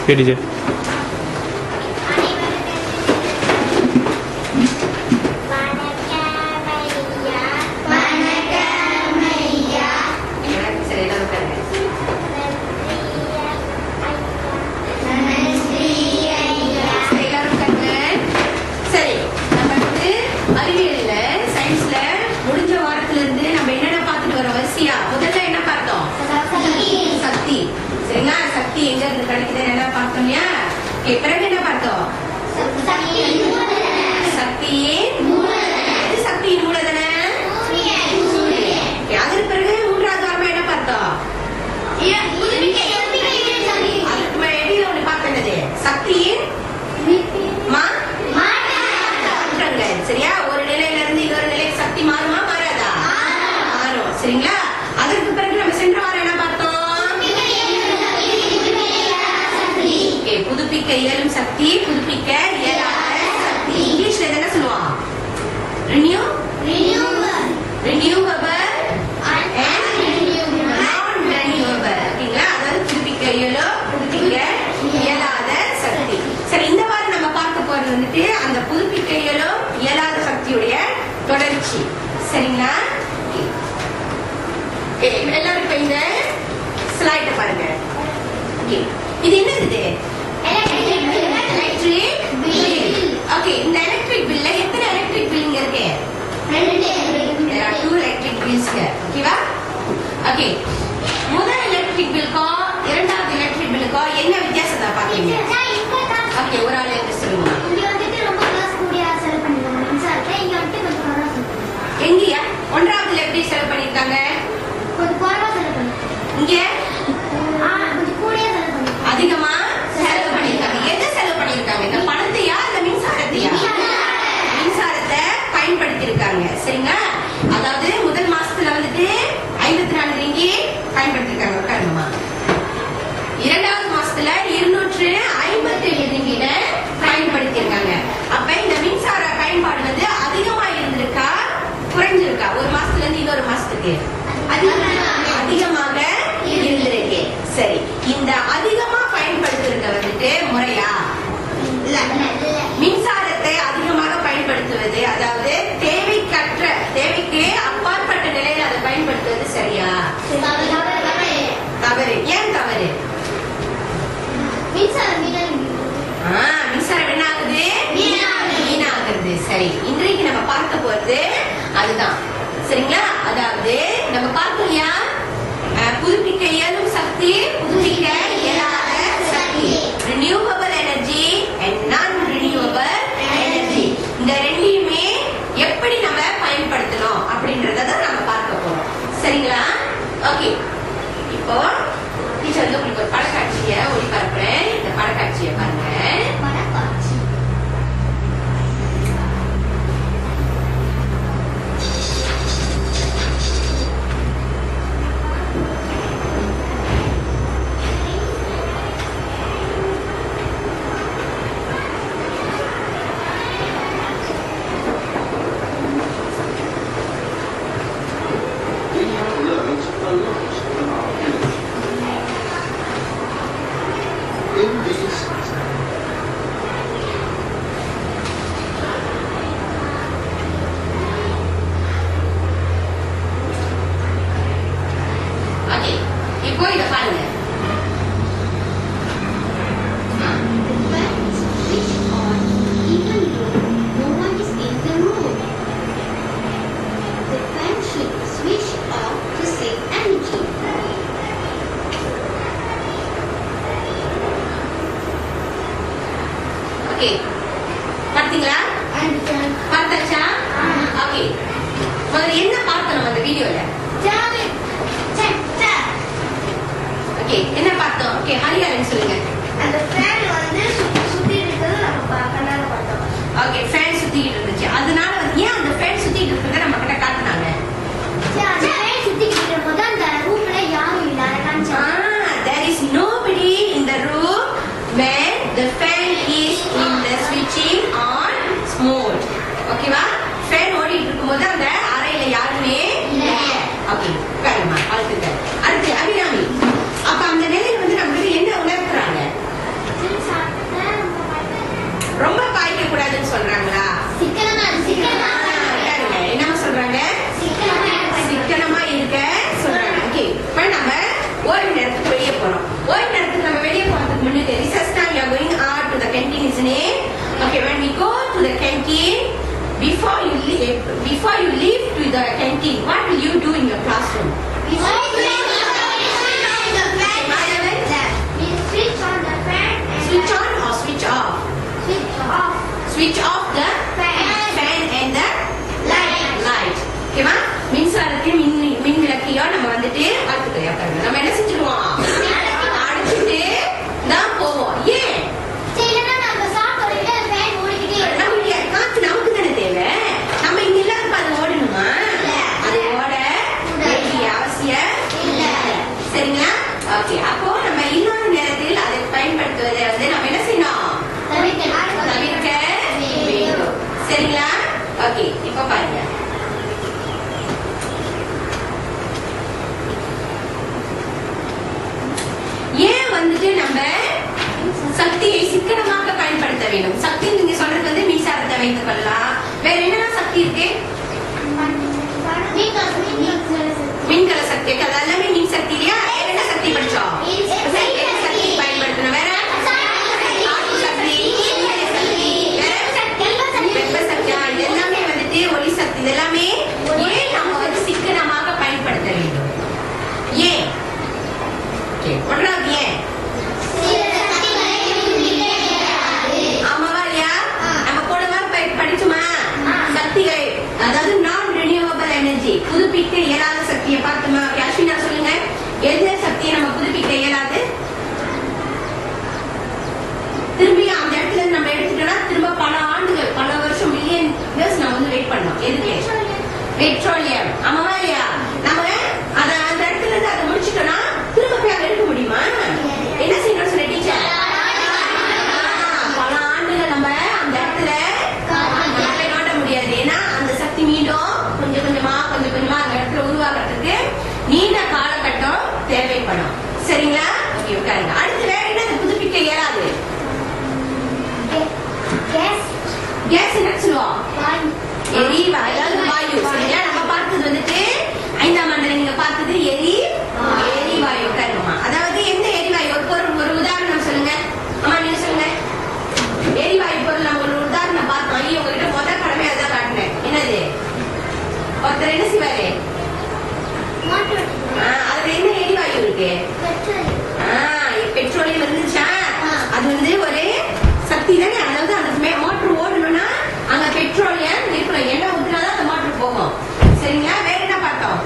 Okay, DJ. புதுப்பிக்க இயலும் சக்தி, புதுப்பிக்க இயலாத சக்தி. இங்கிலீஷ்ல என்ன சொல்லுவாங்க? renewable and non-renewable. ஓகேங்களா? அதாவது புதுப்பிக்க இயலும், புதுப்பிக்க இயலாத சக்தி. சரி, இந்த வாரம் நம்ம பார்க்க போறது வந்துட்டு அந்த புதுப்பிக்க இயலும் இயலாத சக்தியுடைய தொடர்ச்சி. சரிங்களா? எல்லாரும் இப்ப இந்த ஸ்லைட பாருங்க. இது என்னது? Electric bill. ஓகே, இந்த எலக்ட்ரிக் பில்ல எத்தனை எலக்ட்ரிக் பில் இங்க இருக்கு? 2 எலக்ட்ரிக் பில்ஸ். ஓகேவா? ஓகே, முதல் எலக்ட்ரிக் பில்லுக்கும் இரண்டாவது எலக்ட்ரிக் பில்லுக்கும் என்ன வித்தியாசத்தை பாத்தீங்க? ஓகே, ஒரு ஆள் என்ன சொல்லுங்க. இங்க வந்துட்டு ரொம்ப காசு கூடிய செலவு பண்ணிருக்காங்க மின்சாரத்தை, இங்க வந்துட்டு கொஞ்சம் குறைவா செலவு பண்ணிருக்காங்க. எங்கயா ஒன்றாவதுல எப்படி செலவு பண்ணிருக்காங்க? கொஞ்சம் குறைவா செலவு பண்ணிருக்காங்க. இங்க கொஞ்சம் கூடிய செலவு பண்ணிருக்காங்க. அதிகமா செலவு பண்ணிருக்காங்க. எதை செலவு பண்ணிருக்காங்க? இந்த பணத்தையா இல்ல மின்சாரத்தையா? மின்சாரத்தை பயன்படுத்தி இருக்காங்க. சரிங்களா? அதாவது முதல் மாசத்துல வந்துட்டு 54 ரிங்கிட் பயன்படுத்திருக்காங்க. உட்காருங்கம்மா. இரண்டாவது மாசத்துல 257 ரிங்கிட பயன்படுத்தி இருக்காங்க. அப்ப இந்த மின்சார பயன்பாடு வந்து அதிகமா இருந்திருக்கா குறைஞ்சிருக்கா? ஒரு மாசத்துல இருந்து இன்னொரு மாசத்துக்கு அதிகமாக இருந்திருக்கு. சரி, இந்த அதிகமா பயன்படுத்துறத வந்துட்டு முறையா? மின்சாரத்தை அதிகமாக பயன்படுத்துவது, அதாவது தேவைக்கு அப்பாற்பட்ட நிலையில் அதை பயன்படுத்துவது சரியா? தவறு. ஏன் தவறு? மின்சாரம் என்ன ஆகுது? வீணாகுது. சரி, இன்றைக்கு நம்ம பார்க்க போறது அதுதான். சரிங்களா? அதாவது நம்ம பார்க்கலையா, புதுப்பிக்க இயலும் சக்தி, புதுப்பிக்க இயலாத சக்தி, renewable energy and non-renewable energy. இந்த ரெண்டையுமே எப்படி நம்ம பயன்படுத்தணும் அப்படின்றத நம்ம பார்க்க போறோம். சரிங்களா? ஓகே, இப்போ டீச்சர் வந்து உங்களுக்கு ஒரு படக்காட்சியை ஒளிபரப்புறேன். இந்த படக்காட்சியை பாருங்க. பாத்தீங்களா? பார்த்தாச்சா? ஓகே, முதல்ல என்ன பார்த்தோம் அந்த வீடியோல? ஓகே, என்ன பார்த்தோம்? ஓகே, ஹரியாலன் சொல்லுங்க. அந்த ஃபேன் வந்து சுத்தி இருக்கிறது நம்ம கண்ணால பார்த்தோம். ஓகே, ஃபேன் சுத்திட்டு இருந்துச்சு. அதனால ஏன் அந்த ஃபேன் சுத்திட்டு இருக்கிறத நம்ம கிட்ட காட்டுனாங்க? அந்த ஃபேன் சுத்திட்டு இருக்கும்போது அந்த ரூம்ல யாரும் இல்ல. there is nobody in the room when the fan is in the switching on mode. ஓகேவா? ஃபேன் ஓடிட்டு இருக்கும்போது அந்த அறையில யாருமே இல்ல. ஓகே, உட்காருமா. அடுத்து அபிராமி, அப்ப அந்த நிலையில வந்து நமக்கு என்ன உணர்த்துறாங்க? the canteen, what will you do in your classroom? Switch on the fan. Switch on the fan. Switch on or switch off? Switch off. Switch off the fan and the light. ஓகேவா? மின்சாரத்தை மின் விளக்கையோ நம்ம வந்துட்டு பார்த்துக்கலையா பாருங்க. நம்ம என்ன செஞ்சிருவோம்? அடிச்சுட்டு தான் போவோம். ஏன்? இல்லைன்னா நம்ம சாப்பிடுறது ஃபேன் ஓடிக்கிட்டே இருக்கும். நமக்கு காத்து நமக்கு தானே தேவை. நம்ம இங்க இல்லாத அது ஓடணுமா? அது ஓட வேண்டிய அவசியம் இல்லை. சரிங்களா? ஓகே. அப்போ நம்ம இன்னொரு நேரத்தில் அதை பயன்படுத்துவதை வந்து நம்ம என்ன செய்யணும்? தவிர்க்க வேண்டும். சரிங்களா? ஓகே. இப்ப பாருங்க. ஏன் வந்துட்டு நம்ம சக்தியை சிக்கனமாக பயன்படுத்த வேண்டும்? சக்தி நீங்க சொல்றது வந்து மின்சாரத்தை வைத்துக் கொள்ளலாம். வேற என்னென்ன சக்தி இருக்கு? மின்கல சக்தி. அது எல்லாமே மின் சக்தி இல்லையா? வேற என்ன சக்தி படிச்சோம்? சக்தி பயன்படுத்தணும். வேற சக்தி, வெப்ப சக்தி, இது எல்லாமே வந்துட்டு ஒளி சக்தி. இது எல்லாமே ஏன் நம்ம வந்து சிக்கனமாக பயன்படுத்த வேண்டும்? ஏன்? ஒன்றாவது ஏன்? ஆமாவா இல்லையா? நம்ம கூட படிச்சுமா சக்திகளை, அதாவது நான் ரினியூவபிள் எனர்ஜி, புதுப்பிக்க இயலாத சக்தியை பார்த்துமா? அஸ்வினா சொல்லுங்க, எந்த சக்தியை நம்ம புதுப்பிக்க இயலாது? திரும்பி அந்த இடத்துல நம்ம எடுத்துட்டோம்னா திரும்ப பல ஆண்டுகள், பல வருஷம், மில்லியன் இயர்ஸ் நம்ம வந்து வெயிட் பண்ணோம். எதுக்கு? பெட்ரோலியம். ஆமாவா இல்லையா? நம்ம அந்த இடத்துல இருந்து அதை முடிச்சுட்டோம்னா திரும்ப போய் அதை எடுக்க முடியுமா? என்ன செய்யணும் சொல்ல டீச்சர்? பல ஆண்டுகள் நம்ம அந்த இடத்துல நோட்ட முடியாது. ஏன்னா அந்த சக்தி மீண்டும் கொஞ்சம் கொஞ்சமா அந்த இடத்துல உருவாக்குறதுக்கு நீண்ட காலகட்டம் தேவைப்படும். சரிங்களா? ஓகே, உட்காருங்க. அடுத்து வேற என்ன புதுப்பிக்க இயலாது? கேஸ் என்ன சொல்லுவோம்? எரிவாயு, அதாவது வாயு. சரிங்களா? நம்ம பார்த்தது வந்துட்டு 5ஆம் ஆண்டுல நீங்க பார்த்தது எரிவாயு. உட்காருமா. அதாவது எந்த எரிவாயு? ஒரு உதாரணம் சொல்லுங்க. அம்மா நீங்க சொல்லுங்க. எரிவாயு பொருள் நம்ம ஒரு உதாரணம் பார்த்தோம். ஐயோ, உங்ககிட்ட முதல் கடமை அதான் காட்டினேன். என்னது? ஒருத்தர் என்ன செய்வாரு? அதுல என்ன எரிவாயு இருக்கு? பெட்ரோலியம் இருந்துச்சா? அது வந்து ஒரு சக்தி தானே. அதாவது அந்த மோட்டர் ஓடணும்னா அங்க பெட்ரோலியம் இருக்கணும். எண்ணெய் ஊற்றினாதான் அந்த மோட்டர் போகும். சரிங்களா? வேற என்ன பார்த்தோம்?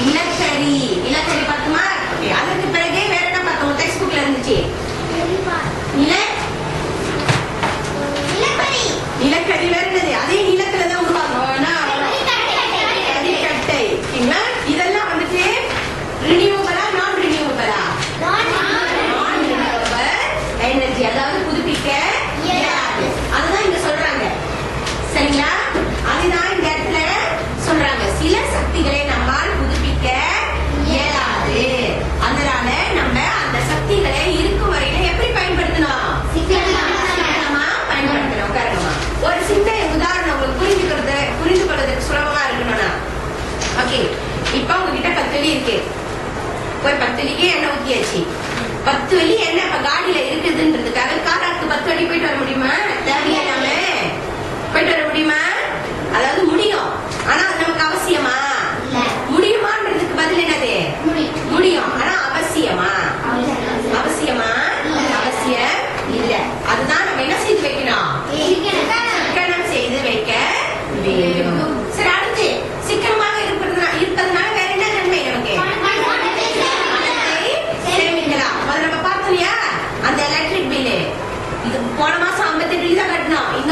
நிலக்கரி பார்த்தோமா? அதற்கு பிறகு வேற என்ன பார்த்தோம்? டெக்ஸ்ட் புக்ல இருந்துச்சு. நிலக்கரி வேற என்னது? அதே நிலத்துல தான் உருவாக்கணும். கரிக்கட்டை. இதெல்லாம் வந்துட்டு ரினியூவபிளா நான் ரினியூவபிளா? நான் ரினியூவபிள் எனர்ஜி, அதாவது புதுப்பிக்க இயலாது. அதுதான் இங்க சொல்றாங்க. சரிங்களா? அதுதான் இந்த இடத்துல சொல்றாங்க. சில சக்திகளை நம்மால் புதுப்பிக்க இயலாது. அதனால நம்ம அந்த சக்திகளை இருக்கும் வரையில எப்படி பயன்படுத்தணும்? சிக்கனமா பயன்படுத்தணும். உட்காருங்கம்மா. ஒரு சின்ன உதாரணம் உங்களுக்கு புரிந்து கொள்வதற்கு சுலபமா இருக்கணும்னா, ஓகே, இப்ப உங்ககிட்ட 10 வெள்ளி இருக்கு. போய் 10 வெள்ளிக்கு எண்ணெய் ஊத்தியாச்சு. 10 வெள்ளி எண்ணெய் இப்ப காடியில இருக்குதுன்றதுக்காக காராக்கு 10 வெள்ளி போயிட்டு வர முடியுமா? தேவையில்லாம போயிட்டு வர முடியுமா? அதாவது முடியும். ஆனா அது நமக்கு அவசியமா? முடியுமான்றதுக்கு பதில் என்னது? முடியும். ஆனா அவசியமா? அவசியம் இல்ல. அதுதான் நம்ம என்ன செய்து வைக்கணும்? சிக்கனம் செய்து வைக்க வேண்டும். சரி, அடுத்து சிக்கனமாக இருப்பதனால வேற என்ன நன்மை நமக்கு? சேமிக்கலாம். அது நம்ம பார்த்தோம் இல்லையா? அந்த எலக்ட்ரிக் பில்லு இது போன மாசம் 58 தான் கட்டணும். இந்த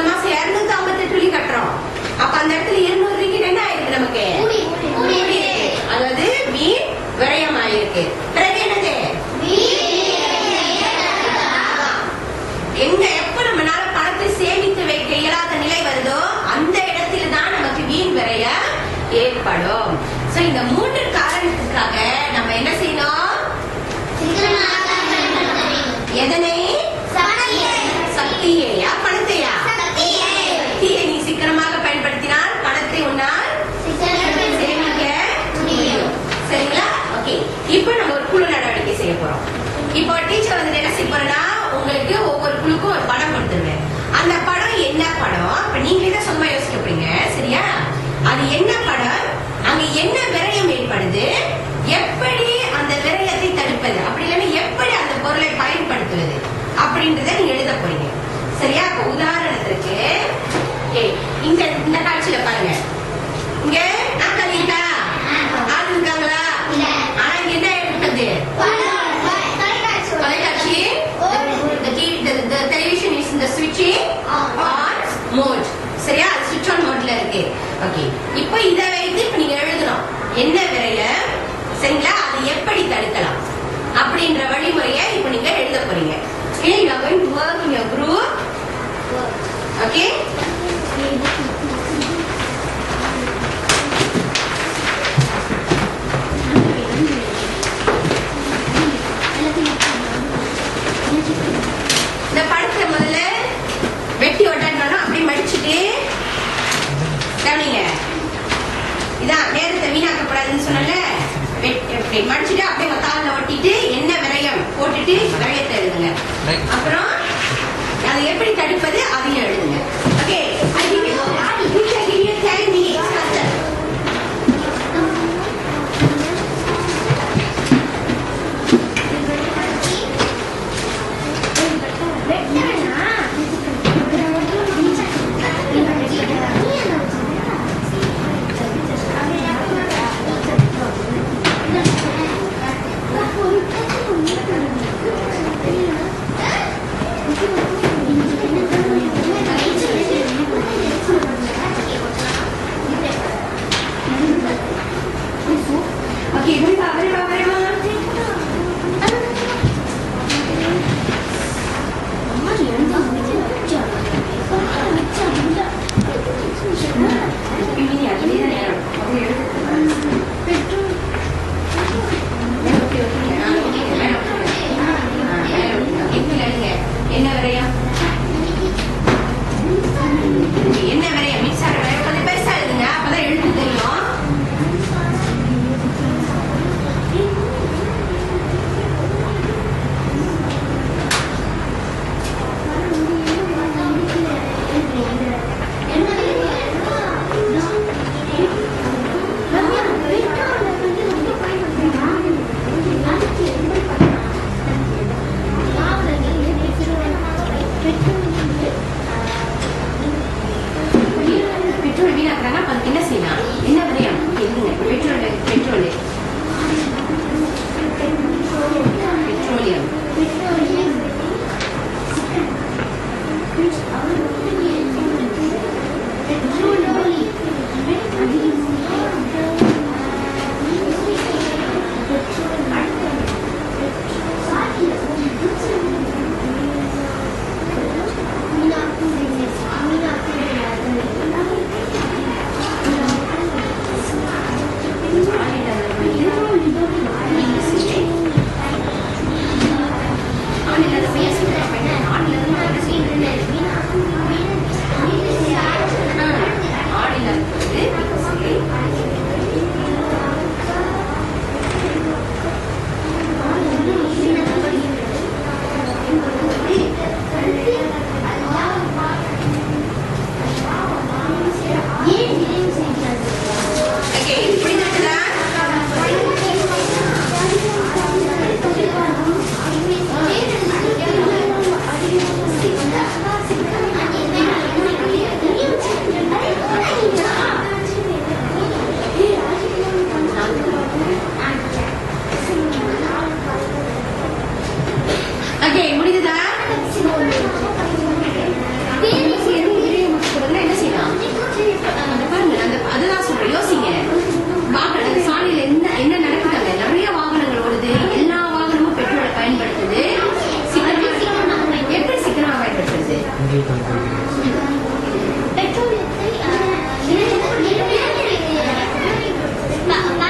இந்த காட்சியில பாருங்க. இங்க நாற்காலி இருக்கா? ஆள் இருக்காங்களா? ஆனா இங்க என்ன இருக்குது? தொலைக்காட்சி. The television is in the switching on mode. சரியா? ஸ்விட்ச் ஆன் மோட்ல இருக்கு. ஓகே, இப்போ இத வைத்து இப்ப நீங்க எழுதணும் என்ன விரயம், சரிங்களா? அதை எப்படி தடுக்கலாம் அப்படின்ற வழிமுறையை இப்ப நீங்க எழுத போறீங்க. Okay, you are going to work in your group. Okay? இந்த படத்தை முதல்ல வெட்டி ஒட்டாட்டணும். அப்படி மடிச்சுட்டு கவனிங்க. இதான் நேரத்தை வீணாக்கப்படாதுன்னு சொன்னல. மடிச்சுட்டு அப்படியே தாளில் ஒட்டிட்டு என்ன விரயம் போட்டுட்டு விரயத்தை எழுதுங்க. அப்புறம் அதை எப்படி தடுப்பது அதையும் எழுதுங்க. ஓகே,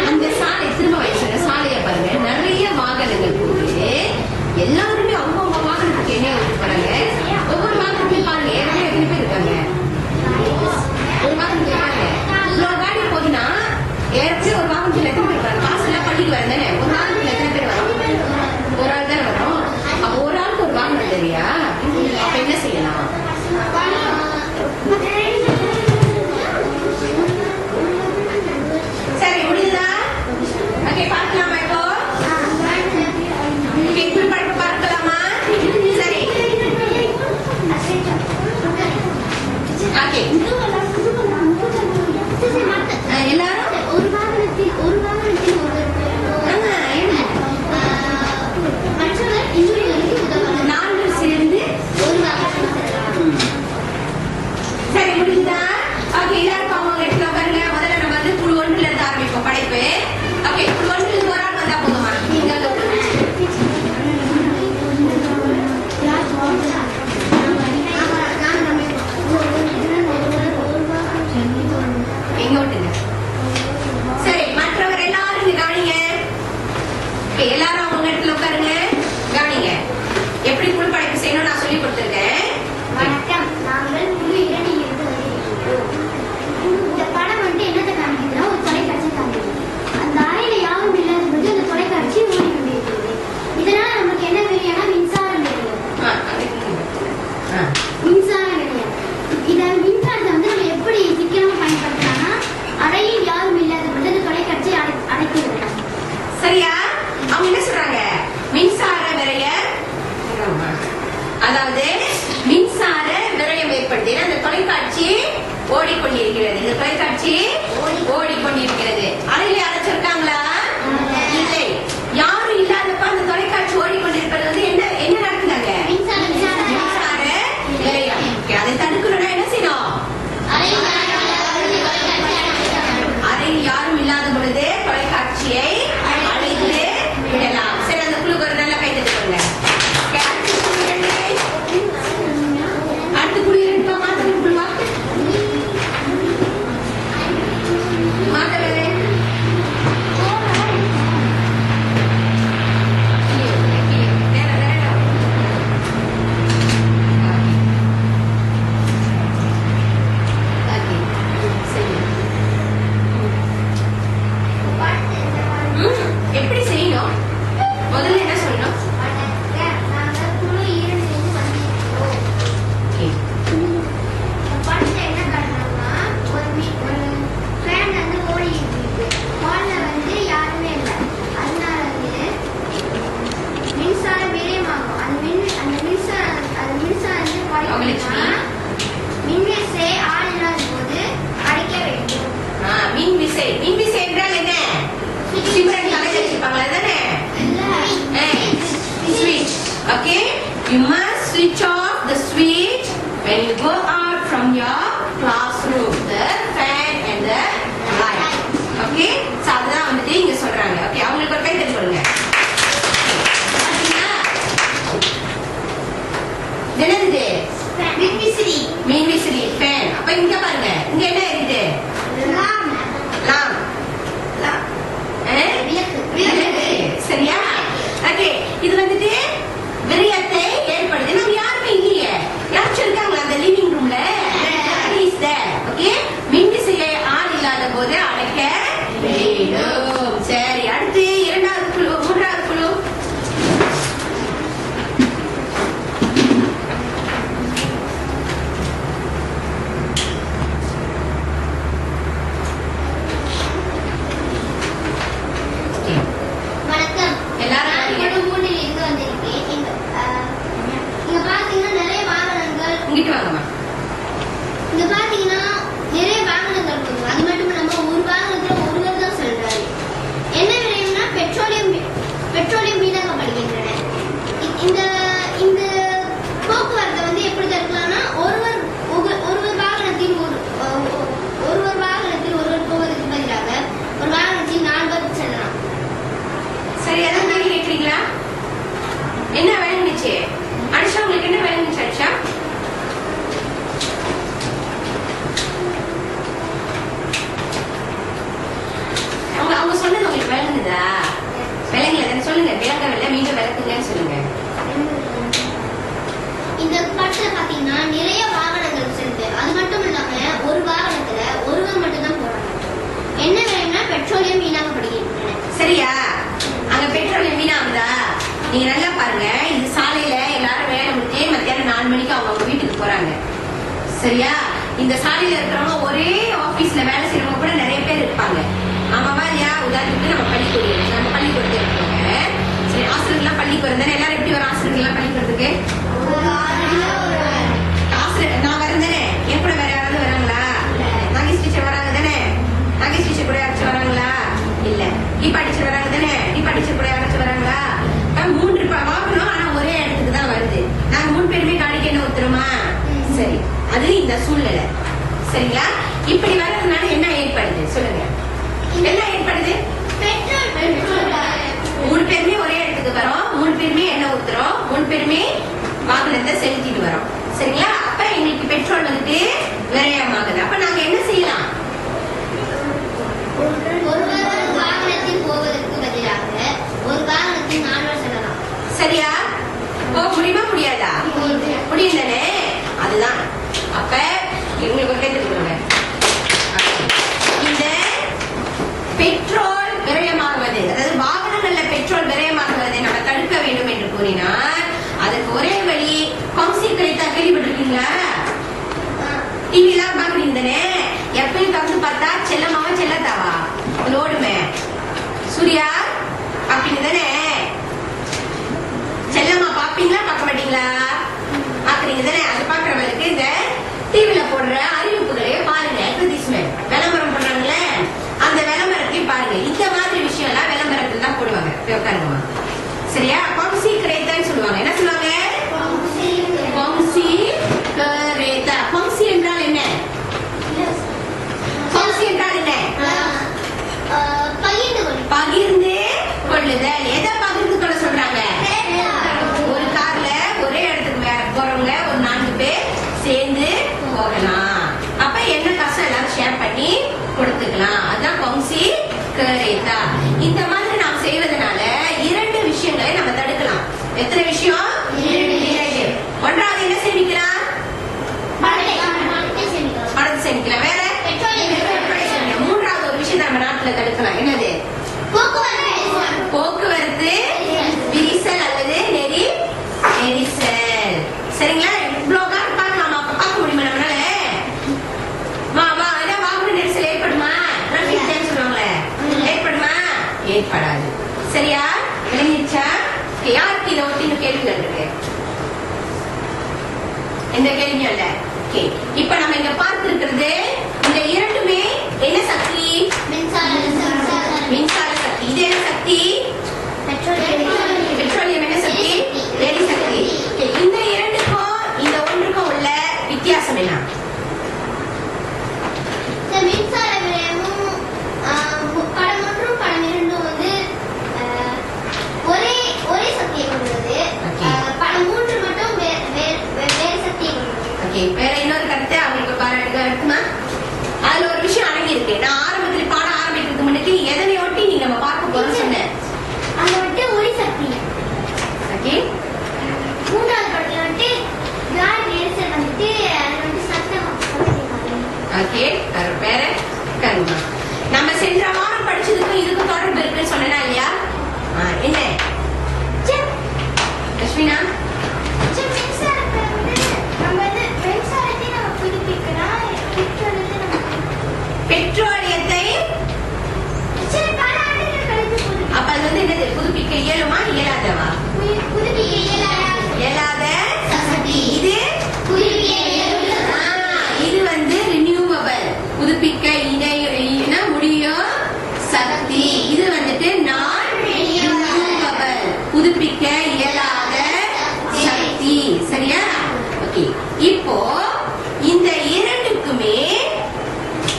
அந்த சாலை திரும்ப வயசுல சாலையை பாருங்க, நிறைய வாகனங்கள் போகுது. எல்லாருமே அவங்க வாகனத்துக்கு என்ன போறாங்க. ஒவ்வொரு வாகனத்தையும் பாருங்க, ஏற்கனவே எத்தனை பேர் இருக்காங்க. ஒரு வாகனத்துல பாருங்க, இவ்வளவு காடி போகுதுன்னா ஏற்கனவே ஒரு வாகனத்துல எத்தனை பேர் இருக்காங்க. காசு எல்லாம் பள்ளிக்கு வரும் தானே. ஒரு வாகனத்துல எத்தனை பேர் வரும்? ஒரு ஆள் தானே வரும். அப்ப ஒரு ஆளுக்கு ஒரு வாகனம் தெரியா? அப்ப என்ன செய்யலாம்? சரி, முடியுதா? ஓகே, பார்க்கலாமா இப்போ? கேட்கும் படிப்பு பார்க்கலாமா? சரி, ஓகே. எல்லாரும் ஒரு வாகனத்தில் ஒருவர் மற்றவர் இன்னொருவருக்கு உதவலாம். 4 சேர்ந்து ஒரு வாகனத்தில் செல்லலாம். சரி முடிஞ்சா ஓகே எல்லாரும் அவங்க இடத்துல பாருங்க. முதல்ல நம்ம வந்து குழு 1ல இருந்து ஆரம்பிப்போம் படைப்பு. ஓகே குழு 1ல இருந்து ஒரு ஆள் வந்தா போதுமா? நீங்க எங்க விட்டுங்க. சரி மற்றவர் எல்லாரும் இங்க கவனிங்க. எல்லாரும் அவங்க இடத்துல உட்காருங்க. கவனிங்க எப்படி குழு படைப்பு செய்யணும் நான் சொல்லி கொடுத்துருக்கேன். வணக்கம், நாங்கள் குழு 2 இருந்து வருகிறோம். இந்த படம் வந்து என்னத்தை காமிக்குதுன்னா ஒரு தொலைக்காட்சி காமிக்குது. அந்த அறையில யாரும் இல்லாத போது அந்த தொலைக்காட்சி ஓடி கொண்டிருக்கிறது. இதனால நமக்கு என்ன வேலையானா மின்சாரம் வேணும். மின்சாரம் வேணும். இத மின்சாரத்தை வந்து நம்ம எப்படி சிக்கனமா பயன்படுத்தலாம்னா அறையில் யாரும் இல்லாத போது அந்த தொலைக்காட்சி அடைத்து விடலாம். சரியா? அவங்க என்ன சொல்றாங்க? மின்சார விரய அதாவது மின்சார விரயம் ஏற்படுத்தி அந்த தொலைக்காட்சி ஓடிக்கொண்டிருக்கிறது. இந்த தொலைக்காட்சி ஓடிக்கொண்டிருக்கிறது. அறையில அடைச்சிருக்காங்களா? இல்லை. யாரும் இல்லாதப்ப அந்த தொலைக்காட்சி ஓடிக்கொண்டிருப்பது வந்து என்ன நடக்குதாங்க? மின்சார விரயம். அதை தடுக்கணும்னா என்ன செய்யணும்? அறையில் யாரும் இல்லாத பொழுது தொலைக்காட்சியை அழைத்து விடலாம். சரி அந்த குழுக்கு ஒரு நல்ல கை தட்டுக்கோங்க. அடுத்த குழு 2 மாத்த குழுவா மாத்தவே எப்படி செய்யணும்? முதல்ல என்ன சொல்லணும்? நாங்கள் குழு 2 இருந்து வந்திருக்கிறோம். படத்துல என்ன காட்டுறாங்கன்னா ஒரு ஃபேன் வந்து ஓடிட்டு இருக்கு. ஹால்ல வந்து யாருமே இல்லை. அதனால வந்து மின்சாரம் விரயமாகும். அந்த மின்சாரம் வந்து குறைக்கணும்னா மின்விசை ஆள் இல்லாத போது அடைக்க வேண்டும். மின் விசை. மின் விசை என்றால் என்ன? சிம்ரன் கலைஞர் வச்சிருப்பாங்களா தானே? Switch. Okay, you must switch off the switch when you go out from your classroom, the fan and the light. Okay, so அதுதான் வந்துட்டு இங்க சொல்றாங்க. Okay, அவங்களுக்கு ஒரு கை தட்டி சொல்லுங்க. என்னது? மின்விசிறி. மின்விசிறி fan. அப்ப இங்க பாருங்க. இங்க என்ன இருக்குது? லாம். சரியா? ஓகே இது வந்துட்டு விரயத்தை ஏற்படுது. நம்ம யாருமே இல்லையே. யாராச்சும் இருக்காங்களா அந்த லிவிங் ரூம்ல? ஓகே மின்விசையை ஆள் இல்லாத போது அடைக்க வேண்டும். சரி அடுத்து 2வது குழு 3வது குழு வணக்கம், எல்லாரும் நான் குழு 3 இருந்து வந்திருக்கேன். இங்க பாத்தீங்கன்னா நிறைய வாகனங்கள் இங்கிட்டு வாங்கம்மா. இங்க பாத்தீங்கன்னா நிறைய வாகனங்கள் போகுது. அது மட்டும் இல்லாம ஒரு வாகனத்துல ஒருவர் தான் செல்றாரு. என்ன விளைவுனா பெட்ரோலியம் வீணாக்கப்படுகின்றன. இந்த இந்த போக்குவரத்தை வந்து எப்படி தடுக்கலாம்னா ஒருவர் வாகனத்தில் ஒருவர் போவதற்கு பதிலாக ஒரு வாகனத்தில் 4 பேர் செல்லலாம். சரி அதான் கேள்வி கேட்கிறீங்களா? என்ன விளங்குச்சு? அடிஷா உங்களுக்கு என்ன விளங்குச்சு அடிஷா? அவங்க சொன்னது உங்களுக்கு விளங்குதா? விளங்கல தானே? சொல்லுங்க. விளங்கவில்லை மீண்டும் விளக்குங்கன்னு சொல்லுங்க. இந்த படத்துல பாத்தீங்கன்னா நிறைய வாகனங்கள் செல்லுது. அது மட்டும் இல்லாம ஒரு வாகனத்துல ஒருவர் மட்டும் தான் போறாங்க. என்ன வேணும்னா பெட்ரோலியம் வீணாக்கப்படுகின்றன. சரியா? அங்க பெட்ரோலியம் வீணாகுதா? நீங்க நல்லா பாருங்க. இந்த சாலையில எல்லாரும் வேலை முடிஞ்சு மத்தியானம் 4 மணிக்கு அவங்க வீட்டுக்கு போறாங்க. சரியா? இந்த சாலையில இருக்கிறவங்க ஒரே ஆபீஸ்ல வேலை செய்யறவங்க கூட நிறைய பேர் இருப்பாங்க. ஆமாவா இல்லையா? உதாரணத்துக்கு நம்ம பள்ளிக்கூடத்துல இருக்கோங்க. சரி ஆசிரியர்கள்லாம் பள்ளிக்கு வரந்தானே? எல்லாரும் எப்படி வரும் ஆசிரியர்கள்லாம் பள்ளிக்கூடத்துக்கு? நான் வரேன் தானே? என் கூட வேற யாராவது வராங்களா? நாகேஷ் டீச்சர் வராங்க தானே? நாகேஷ் இப்ப அடிச்சு வராங்க தானே, இப்ப அடிச்சு கூட யாராச்சும் வராங்களா? 3 வாகனம் ஆனா ஒரே இடத்துக்கு தான் வருது. நாங்க 3 பேருமே காணிக்க என்ன ஊத்துறோமா? சரி, அது இந்த சூழ்நிலை. சரிங்களா? இப்படி வர்றதுனால என்ன ஏற்படுது சொல்லுங்க? என்ன ஏற்படுது? 3 பேருமே ஒரே இடத்துக்கு வரோம், 3 பேருமே எண்ணெய் ஊத்துறோம், 3 பேருமே வாகனத்தை செலுத்திட்டு வரோம். சரிங்களா? அப்ப எங்களுக்கு பெட்ரோல் வந்துட்டு விரயமாகுது. அப்ப நாங்க என்ன செய்யலாம்? ஒரு வாகனத்தில் போவதற்கு பதிலாக ஒரு வாகனத்தில் 4 செல்லலாம். சரியா? போக முடியுமா முடியாதா? முடியும் தானே? அதுதான். அப்ப எங்களுக்கு ஒரு கேட்டு கொடுங்க. இந்த பெட்ரோல் விரயமாகுவது, அதாவது வாகனங்கள்ல பெட்ரோல் விரயமாகுவதை நம்ம தடுக்க வேண்டும் என்று கூறினால் அதுக்கு ஒரே வழி பம்சி கிடைத்தா கேள்விப்பட்டிருக்கீங்களா? டிவி எல்லாம் பாக்குறீங்க தானே? எப்பயும் திறந்து பார்த்தா செல்லமாவா செல்லத்தாவா ஓடுமே. சூர்யா அப்படின்னு தானே? செல்லமா பாப்பீங்களா பார்க்க மாட்டீங்களா? பாக்குறீங்க தானே? அது பாக்குறவங்களுக்கு இந்த டிவில போடுற அறிவிப்புகளே பாருங்க. அட்வர்டைஸ்மென்ட் விளம்பரம் பண்றாங்களே, அந்த விளம்பரத்தையும் பாருங்க. இந்த மாதிரி விஷயம் எல்லாம் விளம்பரத்துல தான் போடுவாங்க. உட்காருங்கம்மா. சரியா? பம்சி கிரேத்தான்னு சொல்லுவாங்க. என்ன சொல்லுவாங்க? பம்சி கிரேத்தா. பம்சி என்றால் என்ன? பம்சி என்றால் என்ன? பகிர்ந்து கொள்ளுதல். எதை பகிர்ந்து கொள்ள சொல்றாங்க? ஒரு கார்ல ஒரே இடத்துக்கு போறவங்க ஒரு 4 பேர் சேர்ந்து போகலாம். அப்ப என்ன காசு எல்லாரும் ஷேர் பண்ணி கொடுத்துக்கலாம். அதான் பம்சி கிரேத்தா. இந்த மாதிரி நாம் செய்வதனால 2 விஷயங்களை நம்ம தடுக்கலாம். எத்தனை விஷயம்? 2. ஒன்றாவது என்ன சேமிக்கலாம்? பணத்தை சேமிக்கலாம். வேற? மூன்றாவது ஒரு விஷயம் நம்ம நாட்டுல தடுக்கலாம். என்னது? போக்குவரத்து விரிசல் அல்லது நெரிசல். சரிங்களா? இவ்வளவு கார் பார்க்கலாமா? பார்க்க முடியுமா நம்மளால? வாகன நெரிசல் ஏற்படுமா? டிராபிக் ஜாம் சொல்லுவாங்களே, ஏற்படுமா? ஏற்படாது. சரியா? விளங்கிடுச்சா? யாருக்கு இதை ஒட்டி கேள்விகள் இருக்கு? எந்த கேள்வியும் இல்ல. இப்ப நம்ம இங்க பார்த்து இருக்கிறது இந்த 2மே என்ன சக்தி? மின்சார சக்தி. இது என்ன சக்தி? பெட்ரோலியம் என்ன சக்தி? எரிசக்தி. இந்த 2க்கும் இந்த 1க்கும் உள்ள வித்தியாசம் என்ன? மின்சார விரயமும் படம் 1 படம் 2 வந்து ஒரே சக்தியை கொண்டது. படம் 3 மட்டும் வேறு சக்தியை கொண்டது. வேற இன்னொரு கருத்து அவங்களுக்கு பாருமா? அதுல ஒரு விஷயம் அடங்கி இருக்கு. நான் ஆரம்பத்தில் பாட ஆரம்பிக்கிறதுக்கு முன்னாடி எதனை ஒட்டி நீங்க நம்ம பார்க்க போறோம் சொன்னேன். அது வந்து ஒளி சக்தி. மூன்றாவது படத்துல வந்து கார் நெரிசல் வந்துட்டு அது வந்து சத்தம். வேற கருமா. நம்ம சென்ற வாரம் படிச்சதுக்கும் இதுக்கும் தொடர்பு இருக்குன்னு சொன்னா இல்லையா? என்ன லட்சுமினா? பெட்ரோலியத்தை அப்ப அது வந்து என்னது? புதுப்பிக்க இயலுமா இயலாதவா? இயலாத சக்தி. இது வந்து ரினியூவபிள், புதுப்பிக்க முடியும் சக்தி. இது வந்துட்டு நான் ரினியூவபிள், புதுப்பிக்க இயலாத சக்தி. சரியா? ஓகே. இப்போ இந்த 2க்குமே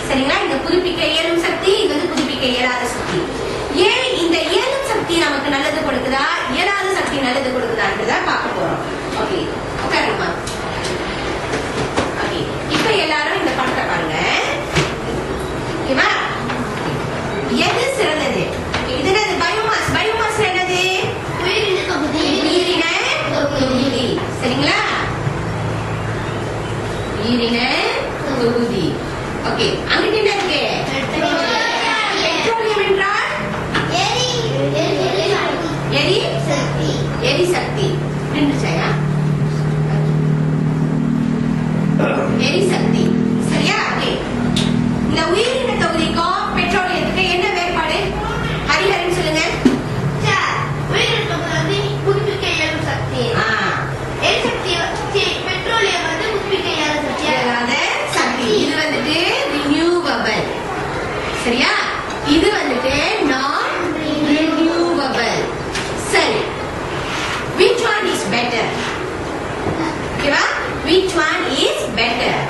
சரிங்களா, இந்த புதுப்பிக்க இயலும் சக்தி, இது வந்து புதுப்பிக்க இயலாத சக்தி. ஏன் இந்த இயலும் சக்தி நமக்கு நல்லது கொடுக்குதா, இயலாத சக்தி நல்லது கொடுக்குதான்றத பார்க்க போறோம். ஓகே, உட்காருமா. ஓகே, இப்ப எல்லாரும் இந்த படத்தை பாருங்க. ஓகேவா? எது சிறந்தது? இது என்னது? பயோமாஸ். பயோமாஸ் என்னது? உயிரின தொகுதி. சரிங்களா? உயிரின தொகுதி. ஓகே, அங்கிட்ட என்ன இருக்கு? பெட்ரோலியம் என்றால் எரிசக்தி. எரிசக்தி. சரியா? ஓகே. இந்த உயிரின தொகுதிக்கும் பெட்ரோலியத்துக்கு என்ன வேறுபாடு? ஹரிஹரன் சொல்லுங்க. உயிரின தொகுதி புதுப்பிக்க இயலும் சக்தி. எரிசக்தி பெட்ரோலியம் வந்து புதுப்பிக்க இயலாத சக்தி. இது வந்துட்டு ரினியூவபிள். சரியா? இது வந்துட்டு நான் பெட்டர்?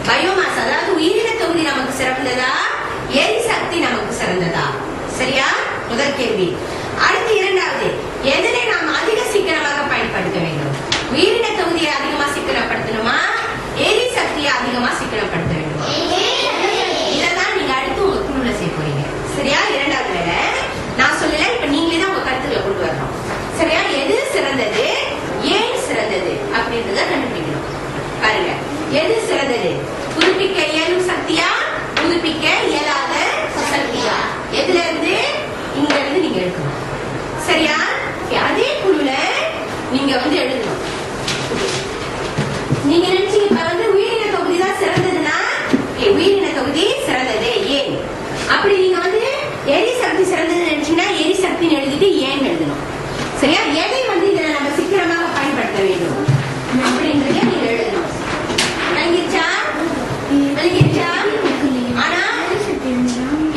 பயோமாஸ் அதாவது உயிரின தொகுதி நமக்கு சிறந்ததா, எரிசக்தி நமக்கு சிறந்ததா? சரியா? முதல் கேள்வி. அடுத்து இரண்டாவது, எதனை நாம் அதிக சிக்கனமாக பயன்படுத்த வேண்டும்? உயிரின தொகுதியை அதிகமா சிக்கனப்படுத்தணுமா, எரிசக்தியை அதிகமா சிக்கனப்படுத்த வேண்டுமா? இதெல்லாம் நீங்க அடுத்து உங்க குழுல செய்ய போறீங்க. சரியா? இரண்டாவது வேலை நான் சொல்லல, இப்ப நீங்களே தான் உங்க கருத்துக்களை கொண்டு வரணும். சரியா? எது சிறந்தது, ஏன் சிறந்தது அப்படின்றத கண்டுபிடிக்கணும். பாருங்க, எது சிறந்தது? புதுப்பிக்க இயலும் சக்தியா, புதுப்பிக்க இயலாத சக்தியா? எதுல இருந்து? இங்க இருந்து நீங்க எடுக்கணும். சரியா? அதே குழுல நீங்க எழுதணும். நீங்க நினைச்சீங்க இப்ப உயிரின தொகுதி தான் சிறந்ததுன்னா, உயிரின தொகுதி சிறந்தது ஏன்? அப்படி நீங்க எரிசக்தி சிறந்தது நினைச்சீங்கன்னா எரிசக்தின்னு எழுதிட்டு ஏன் எழுதணும். சரியா? எதை இதுல நம்ம சிக்கனமாக பயன்படுத்த வேண்டும் அப்படின்றத நீங்க எழுதணும். விளங்கிருச்சா? ஆனா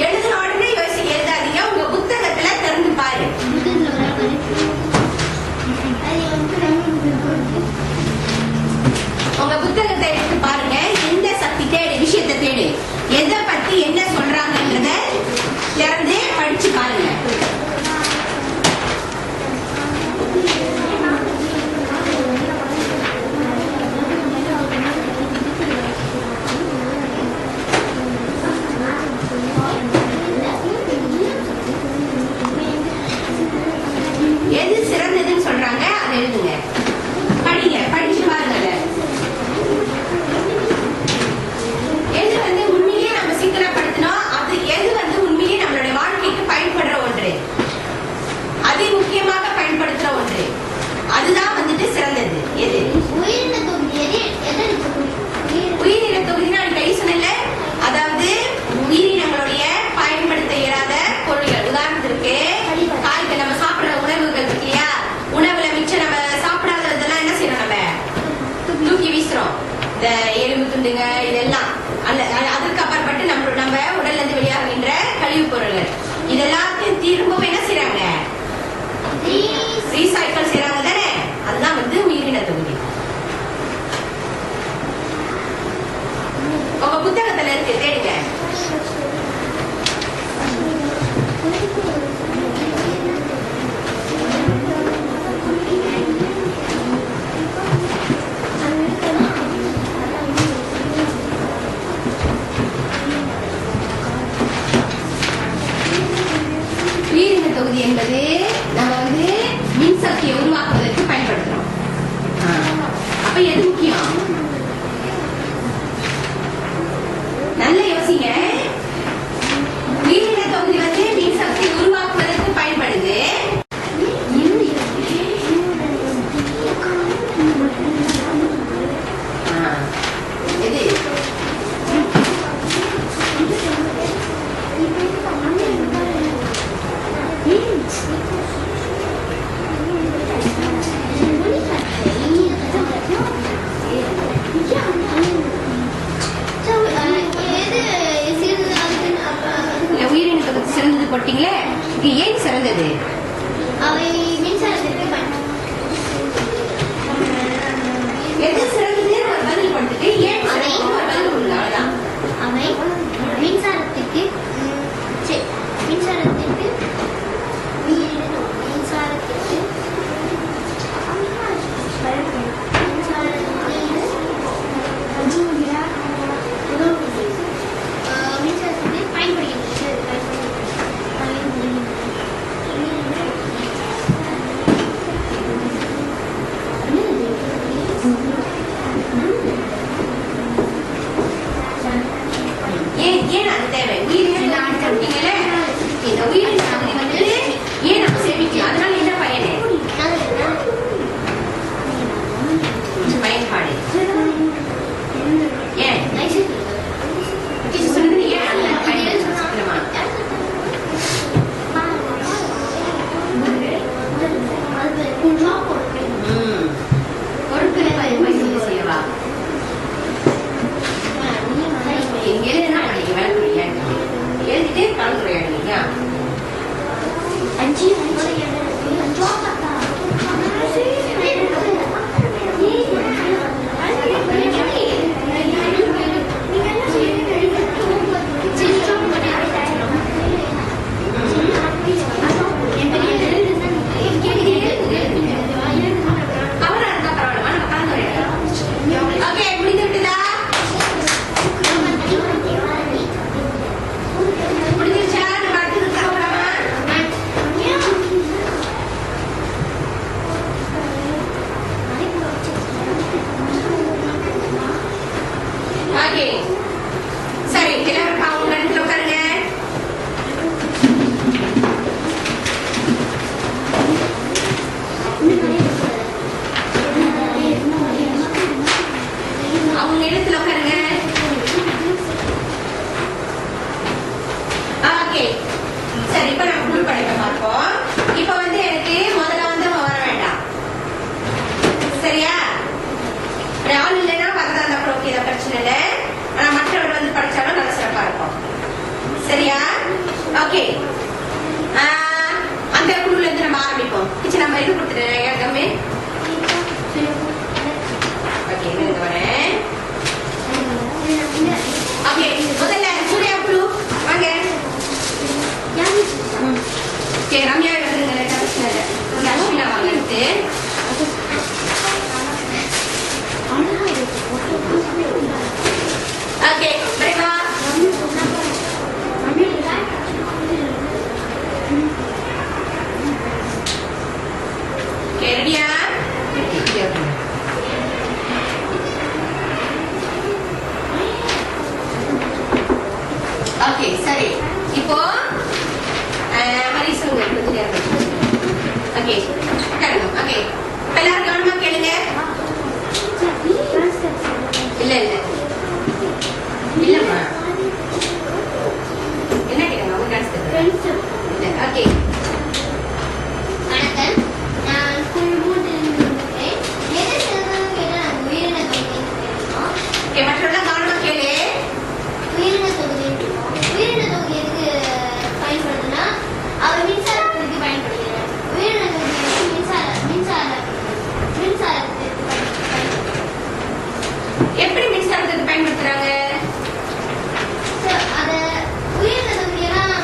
எழுதின உடனே எழுதாதீங்க. உங்க புத்தகத்துல திறந்து பாரு. உங்க புத்தகத்தை எடுத்து பாருங்க. எந்த சக்தி தேடு, விஷயத்தை தேடு, எதை பத்தி என்ன சொல்றாங்கன்றத திறந்து படிச்சு பாருங்க. எது சிறந்ததுன்னு சொல்றாங்க அதை எழுதுங்க. படிங்க, படிச்சு பாருங்க. எது உண்மையிலேயே நம்ம சிக்கனப்படுத்தணும், அது எது உண்மையிலேயே நம்மளுடைய வாழ்க்கைக்கு பயன்படுற ஒன்று, அதி முக்கியமாக பயன்படுத்துற ஒன்று, அதுதான் சிறந்தது. எது? உயிரின தொகுதி. உயிரின தொகுதினா நீ கை சொன்னல, அதாவது உயிரினங்களுடைய பயன்படுத்த இயலாத பொருள்கள். உதாரணத்திற்கு காய்கள், நம்ம சாப்பிடுற உணவுகள் இருக்கு இல்லையா, உணவுல மிச்சம் நம்ம சாப்பிடாததெல்லாம் என்ன செய்யறோம், நம்ம தூக்கி வீசுறோம். இந்த எலும்பு துண்டுங்க இதெல்லாம் அதற்கு அப்பாற்பட்டு நம்ம உடல்ல இருந்து வெளியாகின்ற கழிவு பொருள்கள் இதெல்லாத்தையும் திரும்பவும் என்ன செய்யறாங்க, ரீசைக்கிள் செய்யறாங்க தானே, அதுதான் உயிரின தொகுதி. உங்க புத்தகத்துல இருக்கு, தேடுங்க. உயிரின தொகுதி என்பது நம்ம மின்சக்தியை உருவாக்குவதற்கு பயன்படுத்துறோம். அப்ப எது முக்கியம்? நல்ல யோசிங்க. உயிரின தொகுதி மின்சக்தி உருவாக்குவதற்கு பயன்படுது. எது? உயிரின தொகுதி சிறந்தது போட்டீங்களே, இது ஏன் சிறந்தது? அவை மின்சாரத்திற்கு எது சிறந்தது ஒரு பதில் கொடுத்துட்டு ஏன் சிறந்தது ஒரு பதில் கொடுங்க. அவ்வளவுதான். அவை மின்சாரத்திற்கு ஏன் அது தேவை? உயிரின தொகுதிங்கள இந்த உயிரின தொகுதி ஏன் நம்ம சேமிக்கலாம்? அதனால என்ன பயனு? பயன்பாடு ஏன் சொல்லுங்க. ஏன் பயன்படுத்தமா? பொருட்களை பயன்படுத்தி செய்யவா? எங்க என்ன பண்ணீங்க? வேலை எழுதிட்டே கலந்துரையாடுவீங்க. ஓகே முதல்ல சூர்யா குழு வாங்க. ஓகே ரம்யா வந்துருங்க. லட்சுமினா வாங்க அடுத்து. ஓகே பிரேமா ஓகே ரெடியா? ஓகே சரி இப்போ ஹரிசு ஓகே கேளுங்க. ஓகே எல்லாரும் கவனமா கேளுங்க. இல்ல இல்ல இல்லம்மா என்ன கேளுங்க உங்க டான்ஸ் இல்ல. ஓகே வணக்கம். நான் ஸ்கூல் 3 இருக்கிறேன். எது சிறந்தது கேட்டா நான் உயிரின தொகுதி இருக்கோம். ஓகே மற்றவங்க கவனமா கேளு. உயிரின தொகுதி இருக்கோம். உயிரின தொகுதி எதுக்கு பயன்படுதுன்னா அவர் மின்சாரத்துக்கு பயன்படுகிறார். உயிரின தொகுதி மின்சாரத்துக்கு எப்படி மின்சாரத்துக்கு பயன்படுத்துறாங்க? அதை உயிரின தொகுதியெல்லாம்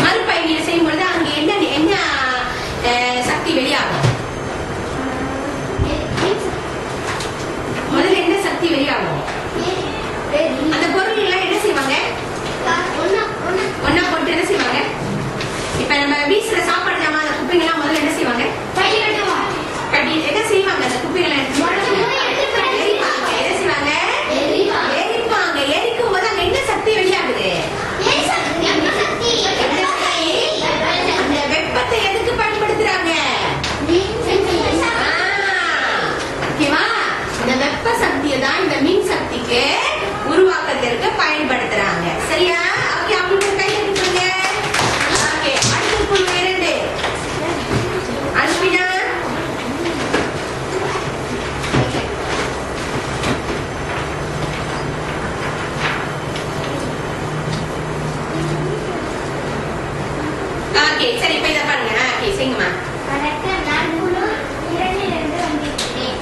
மறுபயணீடு செய்யும் பொழுது அங்க என்ன என்ன சக்தி வெளியாகும்? முதல்ல என்ன சக்தி வெளியாகும்? அந்த பொருள் எல்லாம் என்ன செய்வாங்க? ஒன்னா போட்டு என்ன செய்வாங்க? இப்ப நம்ம வீசுற சாப்பாடு ஜாமான் அந்த குப்பைங்க எல்லாம் முதல்ல என்ன செய்வாங்க? கட்டி என்ன செய்வாங்க? அந்த குப்பைகளை என்ன செய்வாங்க? எரிப்பாங்க. எரிக்கும் போது அங்க என்ன சக்தி வெளியாகுது? அந்த வெப்பத்தை எதுக்கு பயன்படுத்துறாங்க? ஓகேவா? இந்த வெப்ப சக்தியை தான் இந்த மின் சக்திக்கு உருவாக்கத்திற்கு பயன்படுத்துறாங்க. சரியா? ஓகே அவங்களுக்கு கை எடுத்துங்க. ஓகே அடுத்த குழு 2 அல்பினா. ஓகே சரி இப்ப இதை பாருங்க. ஓகே செய்யுங்கம்மா. வணக்கம். நான் குழு 2 வந்திருக்கிறேன்.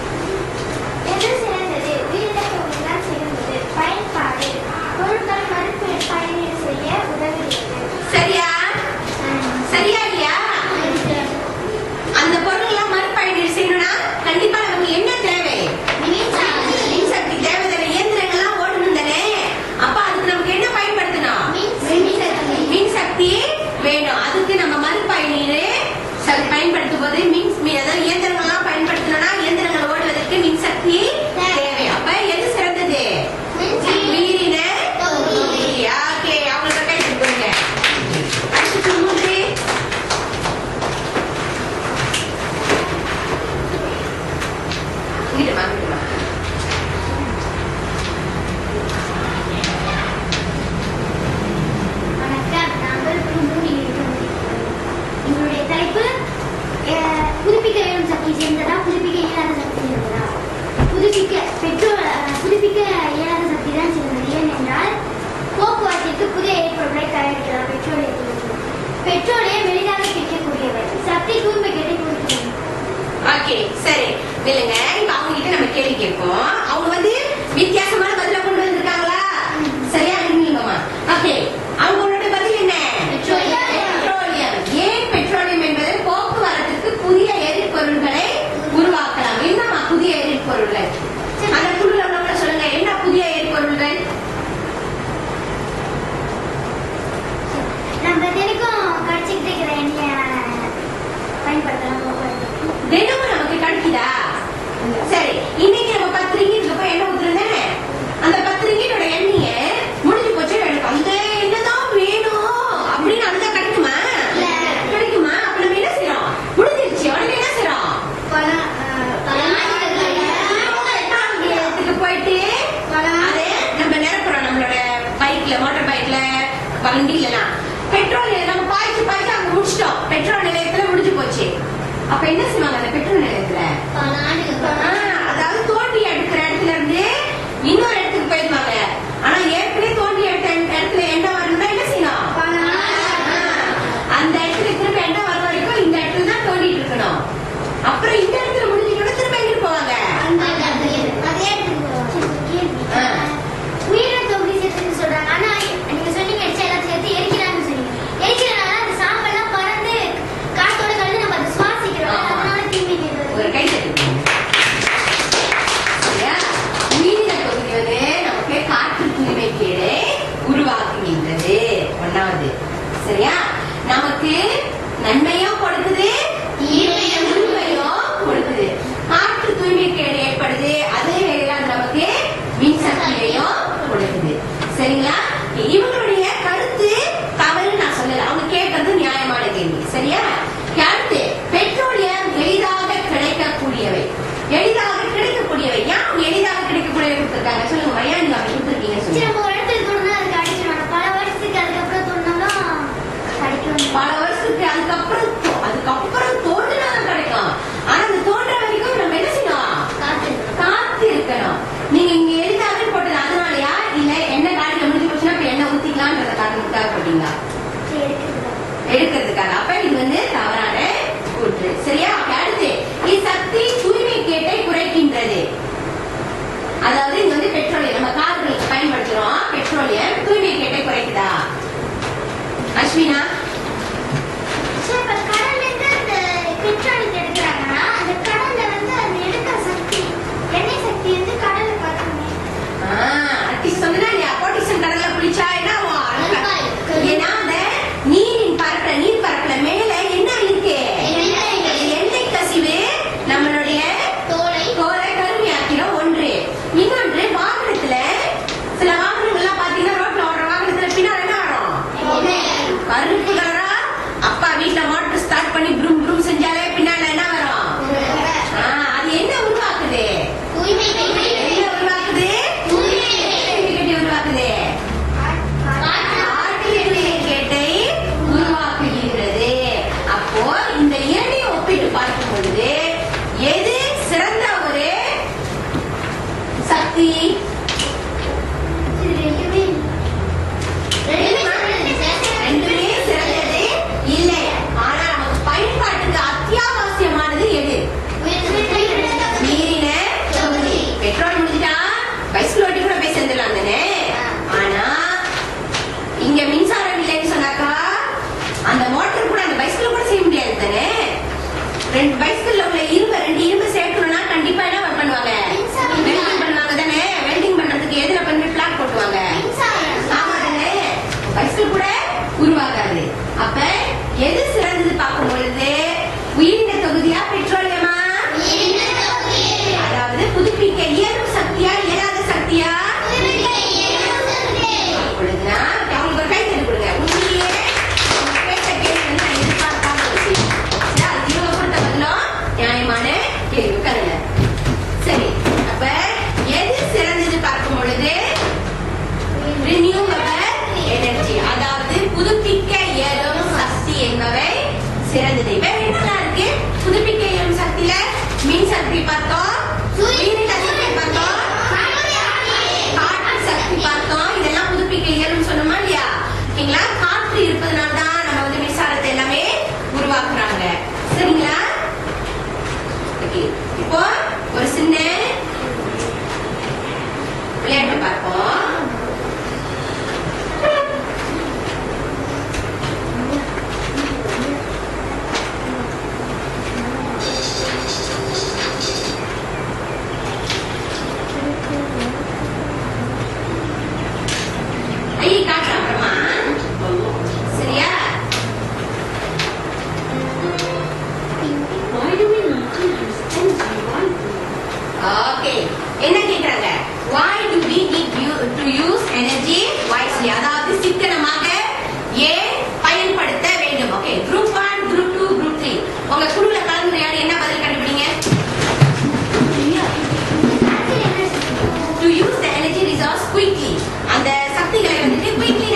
எது சிறந்தது? உயிரின தொகுதிதான் சிறந்தது. பயன்பாடு பொருட்கள் மறுபயனீடு செய்ய உதவுகிறது. சரியா? சரியா இல்லையா? அந்த பொருள் எல்லாம் மறுபயனீடு செய்யணும்னா கண்டிப்பா நமக்கு என்ன தேவை? மின்சக்தி தேவை தானே. இயந்திரங்கள்லாம் ஓடணும் தானே. அப்ப அதுக்கு நமக்கு என்ன பயன்படுத்தணும்? மின்சக்தி வேணும். அதுக்கு நம்ம மறுபயனீடு பயன்படுத்தும் போது அதாவது இயந்திரங்கள்லாம் பயன்படுத்தணும்னா இயந்திரங்கள் ஓடுவதற்கு மின்சக்தி தேவை. அப்ப எது சிறந்தது? உயிரின தொகுதி. ஓகே அவங்களுக்கு கை கொடுங்க. அடுத்து 3 இங்கிட்டு வாங்க. வணக்கம். நாங்கள் குழு 3 எங்களுடைய தலைப்பு புதுப்பிக்க இயலும் சக்தி சேர்ந்ததா புதுப்பிக்க இயலாத சக்தி சேர்ந்ததா? புதுப்பிக்க இயலாத சக்தி தான் சிறந்தது. ஏனென்றால் போக்குவரத்திற்கு புதிய எரிபொருட்களை தயாரிக்கலாம். பெட்ரோலியம் எளிதாக கிடைக்கக்கூடியவை. சக்தி தூய்மை கிடைக்கக்கூடியது. ஓகே சரி இல்லைங்க. இப்ப அவங்க கிட்ட நம்ம கேள்வி கேட்போம். அவங்க வந்து வித்தியாசமான பதில கொண்டு வந்திருக்காங்களா? சரியா இல்லைங்கம்மா? ஓகே அவங்களோட பதில் என்ன? பெட்ரோலியம். ஏன் பெட்ரோலியம் என்பது போக்குவரத்துக்கு புதிய எரிபொருள்களை உருவாக்கலாம். என்னம்மா புதிய எரிபொருள்கள்? அந்த குழுல உள்ளவங்க சொல்லுங்க. என்ன புதிய எரிபொருள்கள்? நம்ம தினக்கும் கடிச்சுக்கிட்டு இருக்கிற எண்ணெயை பயன்படுத்தலாம். தினமும் நமக்கு கிடைக்குதா? சரி இன்னைக்கு நம்ம 10 ரிங்கிட் போய் எண்ணெய் ஊத்துறேன். அந்த 10 ரிங்கிட்டோட எண்ணெய முடிஞ்சு போச்சு. எனக்கு அந்த எண்ணெய் தான் வேணும் அப்படின்னு அந்த கிடைக்குமா? கிடைக்குமா? அப்ப நம்ம என்ன செய்யறோம்? முடிஞ்சிருச்சு உடனே என்ன செய்யறோம்? போயிட்டு அதே நம்ம நிரப்புறோம். நம்மளோட பைக்ல மோட்டார் பைக்ல வண்டியிலாம் பெட்ரோல் நம்ம பாய்ச்சி அங்க முடிச்சிட்டோம். பெட்ரோல் நிலையத்துல முடிஞ்சு போச்சு. அப்ப என்ன செய்வாங்க அந்த பெட்ரோல் நிலையத்துல? அதாவது தோண்டி எடுக்கிற இடத்துல இருந்து இன்னொரு இடத்துக்கு போயிடுவாங்க. ஆனா ஏற்கனவே தோண்டி எடுத்த இடத்துல எண்ணெய் வரணும்னா என்ன செய்யணும்? அந்த இடத்துல திரும்ப எண்ணெய் வர வரைக்கும் இந்த இடத்துல தான் தோண்டிட்டு இருக்கணும். அப்புறம் இந்த இடத்துல முடிஞ்சுட்டு திரும்ப எங்கிட்டு போவாங்க? அதே இடத்துக்கு சரியா? நமக்கு நன்மையும் கொடுக்குது, தீமையும் கொடுக்குது. காற்று தூய்மைக்கு ஏற்படுது, அதே வேளையில அது நமக்கு மின்சக்தியையும் கொடுக்குது. சரிங்களா? இவங்களுடைய கருத்து தவறு நான் சொல்லல, அவங்க கேட்கறது நியாயமான கேள்வி. சரியா? அடுத்து பெட்ரோலியம் எளிதாக கிடைக்கக்கூடியவை. எளிதாக கிடைக்கக்கூடியவை ஏன் அவங்க எளிதாக கிடைக்கக்கூடியவை கொடுத்திருக்காங்க சொல்லுங்க. மையா நீங்க அப்படி கொடுத்திருக்கீங்க சொல்லுங்க. நம்ம ஒரு இடத்துல தோணுனா அது கிடைச்சிடும். பல வருஷத்துக்கு அதுக்கப்புறம் தோணுனா கிடைக்கும். பல வருஷத்துக்கு அதுக்கப்புறம் தோன்றுனாதான் கிடைக்கும். ஆனா அந்த தோன்ற வரைக்கும் நம்ம என்ன செய்யணும்? காத்து இருக்கணும். நீங்க இங்க எளிதாக போட்டது அதனாலயா இல்ல எண்ணெய் காட்டில முடிஞ்சு போச்சுன்னா இப்ப எண்ணெய் ஊத்திக்கலாம்ன்றத காரணத்துக்காக போட்டீங்களா? எடுக்கிறதுக்காக. அப்ப இது வந்து தவறான கூற்று. சரியா? அடுத்து இச்சக்தி தூய்மை கேட்டை குறைக்கின்றது. அதாவது இது வந்து பெட்ரோலியம் நம்ம கார்களுக்கு பயன்படுத்துறோம். பெட்ரோலியம் தூய்மை கேட்டை குறைக்குதா? அஸ்வினா கடல்ல இருந்து அந்த பெட்ரோல் எடுக்கிறாங்கன்னா அந்த கடல்ல வந்து அது எடுக்கிற சக்தி எண்ணெய் சக்தி வந்து கடல்ல பறக்குமே. அட்லீஸ்ட் சொன்னா இல்லையா போட்டிசன் கடல்ல குளிச்சா என்ன ஆகும்? ஏன்னா அந்த நீர் பரப்புல மேல என்ன இருக்கு? எண்ணெய் கசிவு நம்மளுடைய தோலை கருமையாக்கிறோம். ஒன்று. இன்னொன்று வாகனத்துல சில வாகனங்கள் எல்லாம் பாத்தீங்கன்னா ரோட்ல ஓடுற வாகனத்துல பின்னாடி என்ன வரும்? கருப்பு கலரா அப்பா வீட்டுல மோட்டர் ஸ்டார்ட் பண்ணி ப்ரூம் ப்ரூம் செஞ்சாலே பின்னால என்ன வரும்? அது என்ன உருவாக்குது? என்ன உருவாக்குது? உருவாக்குது கேட்டை உருவாக்குகிறது. அப்போ இந்த இரண்டையும் ஒப்பிட்டு பார்க்கும் பொழுது எது சிறந்த ஒரு சக்தி? ரெண்டுமே சிறந்தது இல்லை. ஆனா நமக்கு பயன்பாட்டுக்கு அத்தியாவசியமானது எது? நீரின தொகுதி. பெட்ரோல் முடிஞ்சுட்டா பைஸ்கிள் ஓட்டி கூட போய் சேர்ந்துடலாம் தானே. ஆனா இங்க மின்சாரம் இல்லைன்னு சொன்னாக்கா அந்த மோட்டர் கூட அந்த பைஸ்கிள் கூட செய்ய முடியாது தானே. ரெண்டு பைஸ்கிள்ல உள்ள ரெண்டு இரும்பு சேர்க்கணும்னா கண்டிப்பா என்ன பண்ணுவாங்க? வெல்டிங் பண்ணுவாங்க தானே. வெல்டிங் பண்றதுக்கு எதுல பண்ணி பிளாக் போட்டுவாங்க? ஆமா தானே. பைஸ்கிள் கூட உருவாகாது. அப்ப எது சிறந்தது பார்க்கும் பொழுது உயிரின தொகுதியா பெட்ரோலியமா? அதாவது புதுப்பிக்க இயலும் சக்தியா இயலாத சக்தியா? அப்பொழுதுதான் அவங்களுக்கு ஒரு கை தட்டி கொடுங்க. உண்மையே கேட்ட கேள்வி நான் எதிர்பார்க்காம விஷயம். இவங்க கொடுத்த பதிலும் நியாயமான கேள்வி கருங்க. சரி, அப்ப எது சிறந்தது பார்க்கும் பொழுது ரினியூவபிள் எனர்ஜி, அதாவது புதுப்பிக்க இயலும் சக்தி என்பவை சிறந்தது. வேற என்னெல்லாம் இருக்கு? புதுப்பிக்க இயலும் சக்தியில மின் சக்தி பார்த்தோம், உயிரின சக்தி பார்த்தோம், காற்று சக்தி பார்த்தோம். இதெல்லாம் புதுப்பிக்க இயலும் சொன்னோமா இல்லையா? ஓகேங்களா? காற்று இருப்பதனால தான் நம்ம வந்து மின்சாரத்தை எல்லாமே உருவாக்குறாங்க. சரிங்களா? ஓகே, இப்போ ஒரு சின்ன விளையாட்டு பார்ப்போம். சரியா? ஓகே, என்ன கேக்குறாங்க? Why do we need to use energy wisely? அதாவது சிக்கனமாக ஏன் பயன்படுத்த வேண்டும்? ஓகே, குரூப் 1, குரூப் 2, குரூப் 3 உங்க குழுல கலந்து யாரு என்ன பதில் கண்டுபிடிங்க? To use the energy resource quickly. அந்த சக்திகளை வந்துட்டு quickly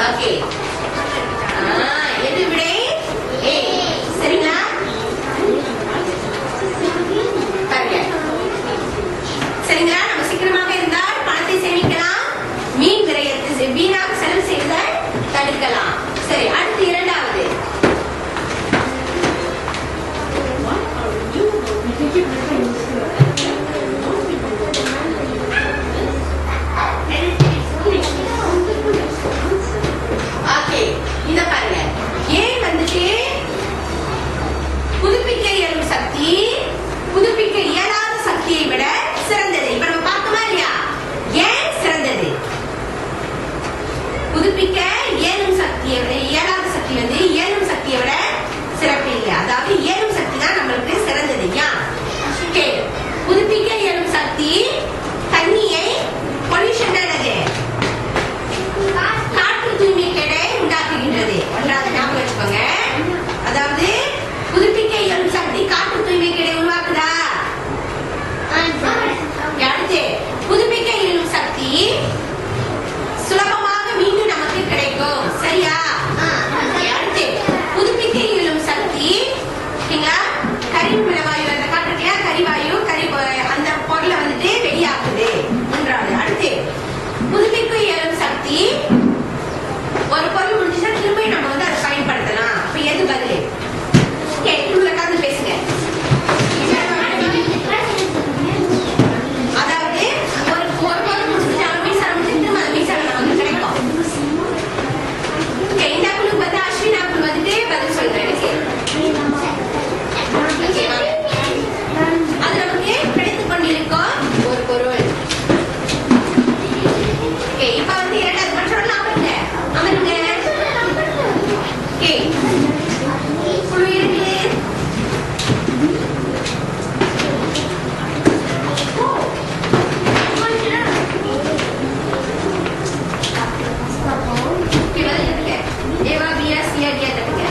ஓகே. எது விடை? ஏ. சரிங்களா? பாருங்க. சரிங்களா? நம்ம சீக்கிரமாக இருந்தால் பணத்தை சேமிக்கலாம், மீன் விரயத்தை வீணாக செலவு செய்வதை தடுக்கலாம். சரி, அடுத்து இரண்டாவது. ஓகே, இத பாருங்க. ஏன் வந்துட்டு புதுப்பிக்க இயலும் சக்தி புதுப்பிக்க இயலாத சக்தியை விட சிறந்தது. இப்ப நம்ம பார்த்தோமா இல்லையா? ஏன் சிறந்தது? புதுப்பிக்க இயலும் சக்தியை விட இயலாத சக்தி வந்து இயலும் சக்தியை விட சிறப்பு இல்லை. அதாவது இயலும் சக்தி தான் நம்மளுக்கு சிறந்தது. ஏன்? புதுப்பிக்க இயலும் சக்தி தண்ணியை பொல்யூஷன் என்னது? காற்று தூய்மை கேடை உண்டாக்குகின்றது. ஒன்றாவது ஞாபகம் வச்சுக்கோங்க. அதாவது புதுப்பிக்க இயலும் சக்தி காற்று தூய்மை கேடை உருவாக்குதா? அடுத்து புதுப்பிக்க இயலும் சக்தி சுலபமாக மீண்டும் நமக்கு கிடைக்கும். சரியா? அடுத்து புதுப்பிக்க இயலும் சக்தி கரிமலவாயு அந்த காட்டுறியா கரிவாயு அந்த பொருளை வந்துட்டு வெளியாக்குது. ஒன்றாவது. அடுத்து புதுப்பிக்க இயலும் சக்தி ஒரு பொருள் முடிச்சுன்னா திரும்ப நம்ம வந்து அதை பயன்படுத்தலாம். அப்ப எது பதில்? கலந்து பேசுங்க. அதாவது ஒரு பொருள் முடிச்சுட்டு மீசால முடிச்சு திரும்ப அந்த மீசால நமக்கு கிடைக்கும். இந்த குழுக்கு வந்து அஸ்வினா குழு வந்துட்டு பதில் சொல்றேன். அது நமக்கு கிடைத்துக் கொண்டிருக்கும் ஒரு பொருள். இப்ப வந்து இரண்டாவது மற்றவர்கள் அமருங்க. குழு இருக்கு. ஏவா பியா சியா டியா தட்டுங்க.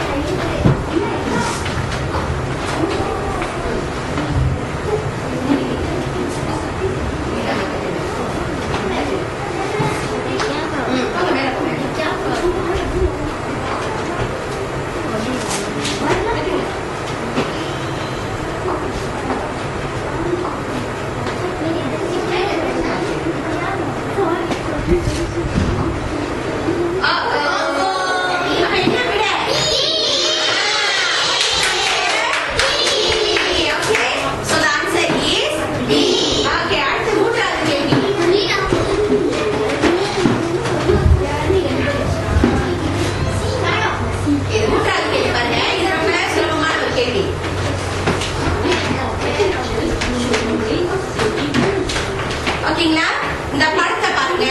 ஓகேங்களா? இந்த படத்தை பாருங்க.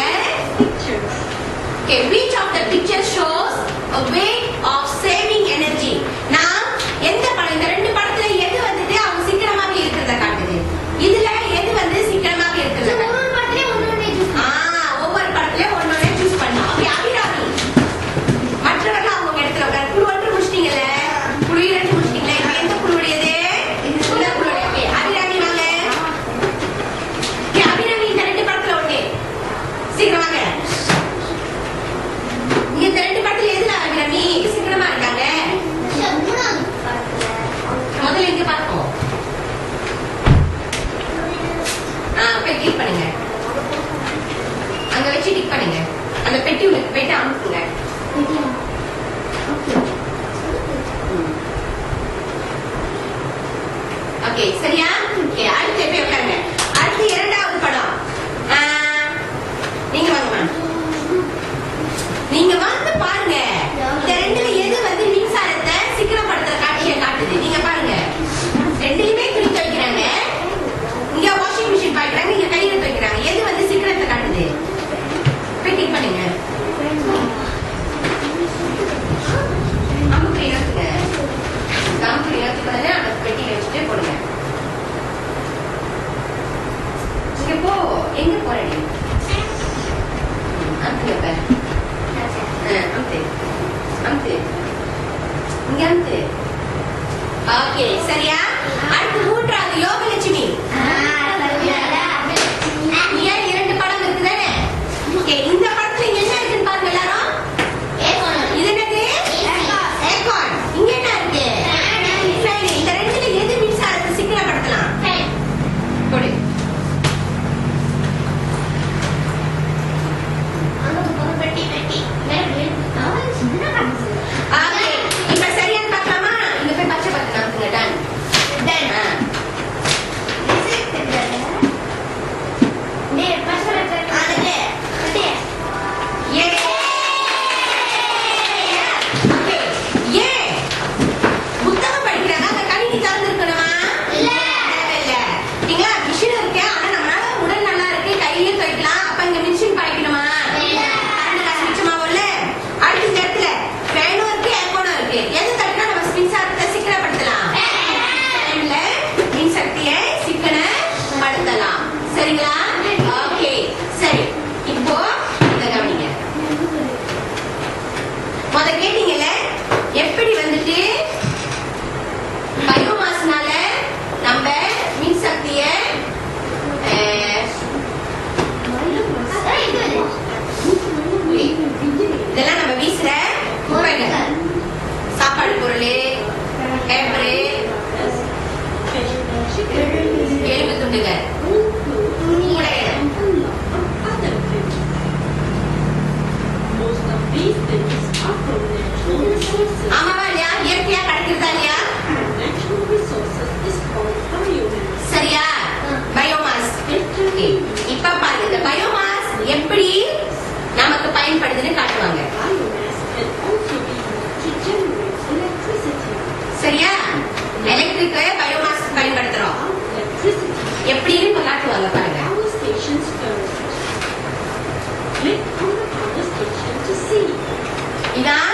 Which of the picture shows a way of saving energy? நான் எந்த படம் இந்த ரெண்டு படத்துல எது வந்துட்டு அவங்க சீக்கிரமாக இருக்கிறத காட்டுது? இதுல எது வந்து சீக்கிரமாக இருக்கிறது? ஒவ்வொரு படத்துலயும் ஒன்னொன்னே சூஸ் பண்ணலாம். அப்படி அபிராமி மற்றவர்கள் அவங்க இடத்துல உட்கார். குழு ஒன்று முடிச்சிட்டீங்கல்ல, குழு இரண்டு முடிச்சிட்டீங்களா? இப்ப எந்த குழுவுடையது? இந்த குழுவுடைய. அபிராமி வாங்க. அபிராமி இந்த ரெண்டு படத்துல ஒண்ணு சீக்கிரமாக இந்த ரெண்டு படத்துல எதுல அபிராமி சீக்கிரமா இருக்காங்க? முதல்ல இங்க பார்ப்போம். போய் கிளிக் பண்ணுங்க. அங்க வச்சு டிக் பண்ணுங்க. அந்த பெட்டி உங்களுக்கு போயிட்டு அமுக்குங்க. ஓகே, சரியா? அடுத்து போய் உட்காருங்க. அடுத்து இரண்டாவது படம். நீங்க வாங்க. நீங்க வந்து பாருங்க. இந்த ரெண்டுல எது வந்து மின்சாரத்தை சீக்கிரப்படுத்துற காட்சியை காட்டுது? நீங்க பாருங்க. ரெண்டுலயுமே துணி துவைக்கிறாங்க. இங்க வாஷிங் மிஷின் பாய்க்கிறாங்க, இங்க கையில துவைக்கிறாங்க. எது வந்து சீக்கிரத்தை காட்டுது? போய் கிளிக் பண்ணுங்க. அமுக்கு இறக்குங்க. அமுக்கு இறக்கி பாருங்க. அந்த பெட்டியில வச்சுட்டு போடுங்க. இங்க போ. எங்க போறீங்க? அமுக்குங்க பாரு. ஓகே, சரியா? அடுத்து மூன்றாவது யோகலட்சுமி. இரண்டு படம் இருக்குதானே? இந்த படத்துல என்ன இருக்குன்னு பாருங்க எல்லாரும். These things are from natural resources. ஆமாவா இல்லையா? இயற்கையா கிடைக்கிறதா இல்லையா? And natural resources is called biomass. சரியா? பயோமாஸ். இப்ப பாருங்க இந்த பயோமாஸ் எப்படி நமக்கு பயன்படுதுன்னு காட்டுவாங்க. Biomass can also be used to generate electricity. சரியா? எலக்ட்ரிக் பயோமாஸ் பயன்படுத்துறோம். Electricity. எப்படின்னு இப்ப காட்டுவாங்க பாருங்க. Power stations first. Click on the power station to see. இதான்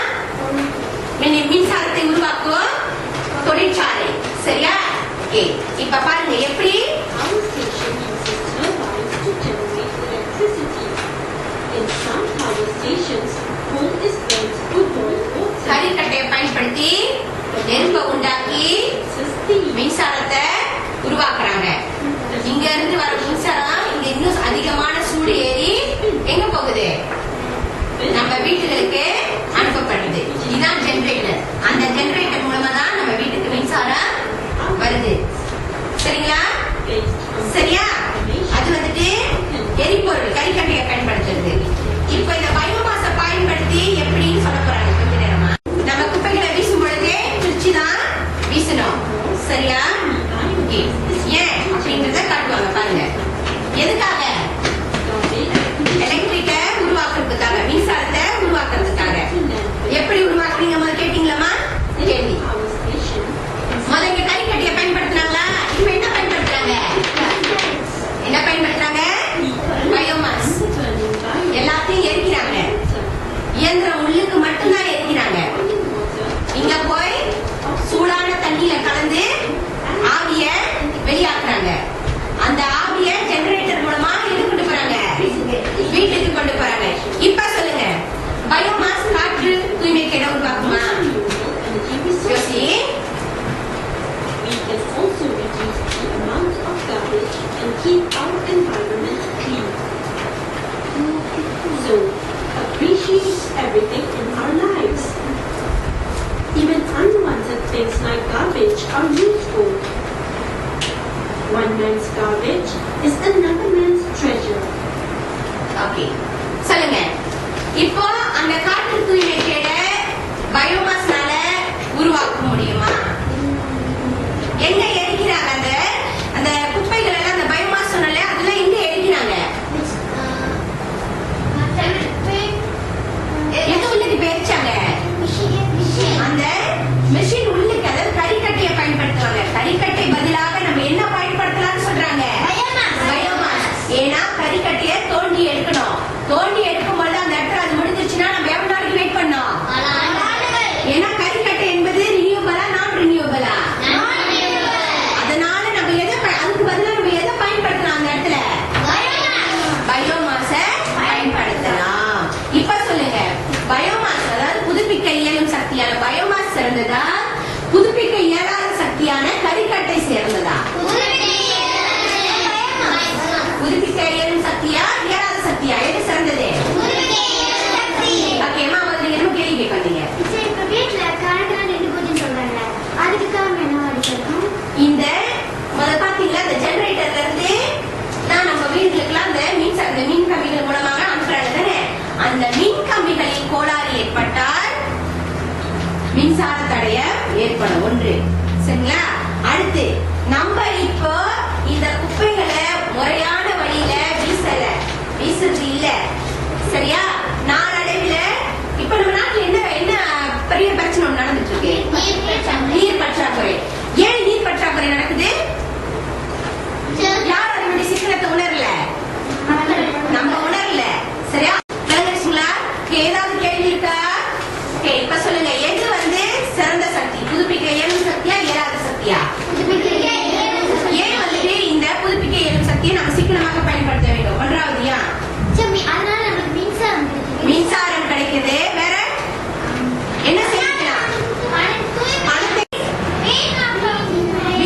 மின்சாரத்தை உருவாக்கும் தொழிற்சாலை. சரியா? ஓகே. இப்ப பாருங்க எப்படி Power station uses turbines to generate electricity. In some power stations, coal is burnt to boil water. கரிக்கட்டையை பயன்படுத்தி நெருப்பை உண்டாக்கி Steam. மின்சாரத்தை உருவாக்குறாங்க. இங்க இருந்து வர மின்சாரம் இங்க இன்னும் அதிகமான சூடு ஏறி எங்க போகுது? நம்ம வீட்டுகளுக்கு அனுப்பப்படுது. இதுதான் ஜெனரேட்டர். அந்த ஜெனரேட்டர் மூலமா தான் நம்ம வீட்டுக்கு மின்சாரம் வருது. சரிங்களா? சரியா? அது வந்துட்டு எரிபொருள் கரிக்கட்டையை பயன்படுத்துறது. இப்ப இந்த பயோமாஸை பயன்படுத்தி எப்படின்னு சொல்ல போறாங்க கொஞ்ச நேரமா. நம்ம குப்பைகளை வீசும் பொழுதே பிரிச்சுதான் வீசணும். சரியா? ஓகே. ஏன் அப்படிங்கறத காட்டுவாங்க பாருங்க. எதுக்காக? எலக்ட்ரிக்க உருவாக்குறதுக்காக, மின்சாரத்தை உருவாக்குறதுக்காக. எப்படி உருவாக்குறீங்க முதல்ல கேட்டீங்களாமா? கேள்வி. முதல்ல இங்க கரிக்கட்டையை பயன்படுத்தினாங்களா? இப்ப என்ன பயன்படுத்துறாங்க? என்ன பயன்படுத்துறாங்க? பயோமாஸ். எல்லாத்தையும் எரிக்கிறாங்க. இயந்திரம் உள்ளுக்கு மட்டும்தான் எரிக்கிறாங்க. இங்க போய் சூடான தண்ணியில கலந்து ஆவிய வெளியாக்குறாங்க. அந்த ஆவிய ஜெனரேட்டர் மூலமா எது கொண்டு போறாங்க? வீட்டுக்கு கொண்டு போறாங்க. இப்ப சொல்லுங்க, பயோமாஸ் காற்று தூய்மைக்கு இடம் உருவாக்குமா? யோசி. We can also reduce the amount of garbage and keep our environment clean. So, appreciate everything in our lives. Even unwanted things like garbage are useful. One man's garbage is another man's treasure. Okay. சொல்லுங்க. இப்போ அந்த காற்று தூய்மைக்கு பயோமாஸ்னால உருவாக்க முடியுமா? எங்க எரிக்கிறாங்க? அந்த குப்பைகள் எல்லாம் அந்த பயோமாஸ் சொன்னல அதுல எங்க எரிக்கிறாங்க? எங்க உள்ளுக்கு எரிச்சாங்க? அந்த மெஷின் உள்ளுக்கு, அதாவது கரிக்கட்டையை பயன்படுத்துவாங்க. கரிக்கட்டை பதிலாக நம்ம என்ன பயன்படுத்தலாம்னு சொல்றாங்க? பயோமாஸ். ஏன்னா கரிக்கட்டையை தோண்டி எடுக்கணும். தோண்டி எடுக்கும் போது அந்த இடத்துல அது முடிஞ்சிருச்சுன்னா நம்ம எவ்வளவு நாளைக்கு வெயிட் பண்ணோம்? ஏன்னா கரிக்கட்டை என்பது ரினியூவபிளா நான் ரினியூவபிளா? அதனால நம்ம அதுக்கு பதிலா நம்ம எதை பயன்படுத்தலாம்? அந்த இடத்துல பயோமாஸை பயன்படுத்தலாம். இப்ப சொல்லுங்க, பயோமாஸ் அதாவது புதுப்பிக்க இயலும் சக்தியான பயோமாஸ் சிறந்ததா, புதுப்பிக்க இயலாத சக்தியான கரிக்கட்டை சேர்ந்ததா? புதுப்பிக்க இயலும் சக்தியா இயலாத சக்தியா எது சிறந்தது? ஓகேமா, முதல்ல நீங்க என்ன கேள்வி கேட்காதீங்க. இப்ப வீட்டுல கரண்ட் நின்று போச்சுன்னு சொல்றாங்க, அதுக்கு காரணம் என்னவா இருக்கும்? இந்த முதல்ல பாத்தீங்களா, இந்த ஜெனரேட்டர்ல இருந்து நான் நம்ம வீடுகளுக்குலாம் அந்த மின் கம்பிகள் மூலமாக அனுப்புறாங்க தானே. அந்த மின் கம்பிகளில் கோளாறு ஏற்பட்டால் மின்சார தடயம் ஏற்படும். ஒன்று. சரிங்களா? அடுத்து நம்ம இப்போ இந்த குப்பைகளை முறையான வழியில வீசுறது இல்ல. சரியா?